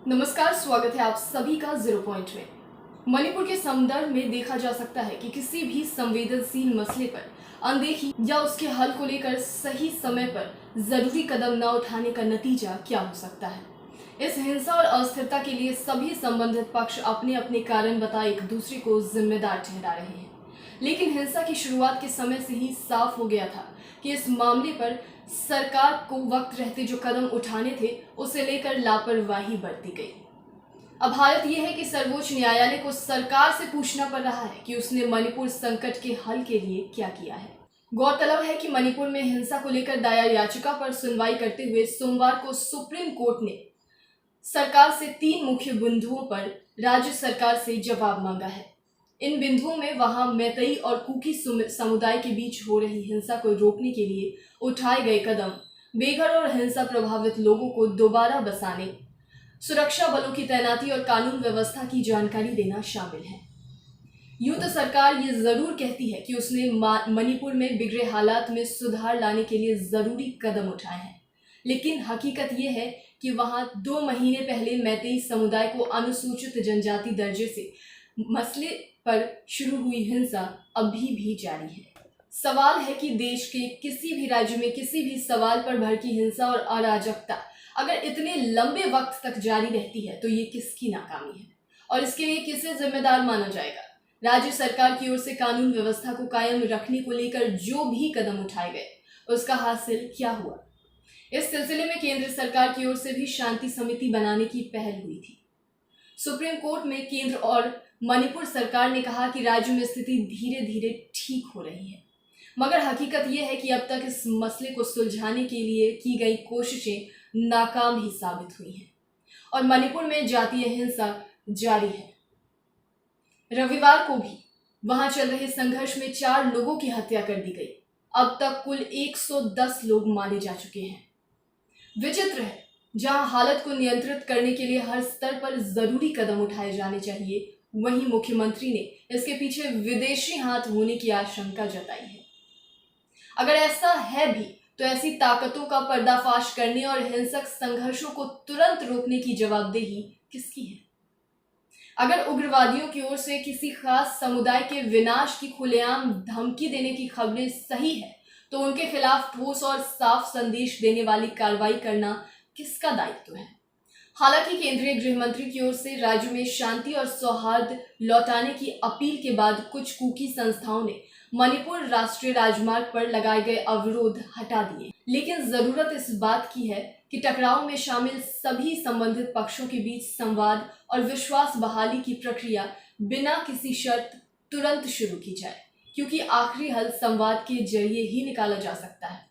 नमस्कार, स्वागत है आप सभी का जीरो पॉइंट में। मणिपुर के संदर्भ में देखा जा सकता है कि किसी भी संवेदनशील मसले पर अनदेखी या उसके हल को लेकर सही समय पर जरूरी कदम न उठाने का नतीजा क्या हो सकता है। इस हिंसा और अस्थिरता के लिए सभी संबंधित पक्ष अपने अपने कारण बता एक दूसरे को जिम्मेदार ठहरा रहे हैं, लेकिन हिंसा की शुरुआत के समय से ही साफ हो गया था कि इस मामले पर सरकार को वक्त रहते जो कदम उठाने थे उसे लेकर लापरवाही बरती गई। अब हालत यह है कि सर्वोच्च न्यायालय को सरकार से पूछना पड़ रहा है कि उसने मणिपुर संकट के हल के लिए क्या किया है। गौरतलब है कि मणिपुर में हिंसा को लेकर दायर याचिका पर सुनवाई करते हुए सोमवार को सुप्रीम कोर्ट ने सरकार से 3 मुख्य बिंदुओं पर राज्य सरकार से जवाब मांगा है। इन बिंदुओं में वहां मैतेई और कुकी समुदाय के बीच हो रही हिंसा को रोकने के लिए उठाए गए कदम, बेघर और हिंसा प्रभावित लोगों को दोबारा बसाने, सुरक्षा बलों की तैनाती और कानून व्यवस्था की जानकारी देना शामिल है। यूं तो सरकार ये जरूर कहती है कि उसने मणिपुर में बिगड़े हालात में सुधार लाने के लिए जरूरी कदम उठाए हैं, लेकिन हकीकत ये है कि वहां 2 महीने पहले मैतेई समुदाय को अनुसूचित जनजाति दर्जे से मसले पर शुरू हुई हिंसा अभी भी जारी है। सवाल है कि देश के किसी भी राज्य में किसी भी सवाल पर भड़की हिंसा और अराजकता अगर इतने लंबे वक्त तक जारी रहती है तो ये किसकी नाकामी है और इसके लिए किसे जिम्मेदार माना जाएगा। राज्य सरकार की ओर से कानून व्यवस्था को कायम रखने को लेकर जो भी कदम उठाए गए उसका हासिल क्या हुआ। इस सिलसिले में केंद्र सरकार की ओर से भी शांति समिति बनाने की पहल हुई थी। सुप्रीम कोर्ट में केंद्र और मणिपुर सरकार ने कहा कि राज्य में स्थिति धीरे धीरे ठीक हो रही है, मगर हकीकत यह है कि अब तक इस मसले को सुलझाने के लिए की गई कोशिशें नाकाम ही साबित हुई हैं और मणिपुर में जातीय हिंसा जारी है। रविवार को भी वहां चल रहे संघर्ष में 4 लोगों की हत्या कर दी गई। अब तक कुल 110 लोग मारे जा चुके हैं। विचित्र है, जहां हालत को नियंत्रित करने के लिए हर स्तर पर जरूरी कदम उठाए जाने चाहिए, वहीं मुख्यमंत्री ने इसके पीछे विदेशी हाथ होने की आशंका जताई है। अगर ऐसा है भी तो ऐसी ताकतों का पर्दाफाश करने और हिंसक संघर्षों को तुरंत रोकने की जवाबदेही किसकी है। अगर उग्रवादियों की ओर से किसी खास समुदाय के विनाश की खुलेआम धमकी देने की खबरें सही है तो उनके खिलाफ ठोस और साफ संदेश देने वाली कार्रवाई करना किसका दायित्व है। हालांकि केंद्रीय गृह मंत्री की ओर से राज्य में शांति और सौहार्द लौटाने की अपील के बाद कुछ कुकी संस्थाओं ने मणिपुर राष्ट्रीय राजमार्ग पर लगाए गए अवरोध हटा दिए, लेकिन जरूरत इस बात की है कि टकराव में शामिल सभी संबंधित पक्षों के बीच संवाद और विश्वास बहाली की प्रक्रिया बिना किसी शर्त तुरंत शुरू की जाए, क्योंकि आखिरी हल संवाद के जरिए ही निकाला जा सकता है।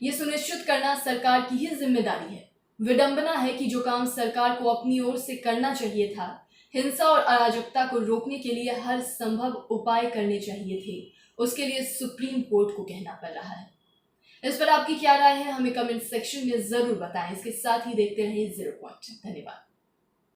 ये सुनिश्चित करना सरकार की ही जिम्मेदारी है। विडंबना है कि जो काम सरकार को अपनी ओर से करना चाहिए था, हिंसा और अराजकता को रोकने के लिए हर संभव उपाय करने चाहिए थे, उसके लिए सुप्रीम कोर्ट को कहना पड़ रहा है। इस पर आपकी क्या राय है, हमें कमेंट सेक्शन में जरूर बताएं। इसके साथ ही देखते रहिए जीरो पॉइंट। धन्यवाद।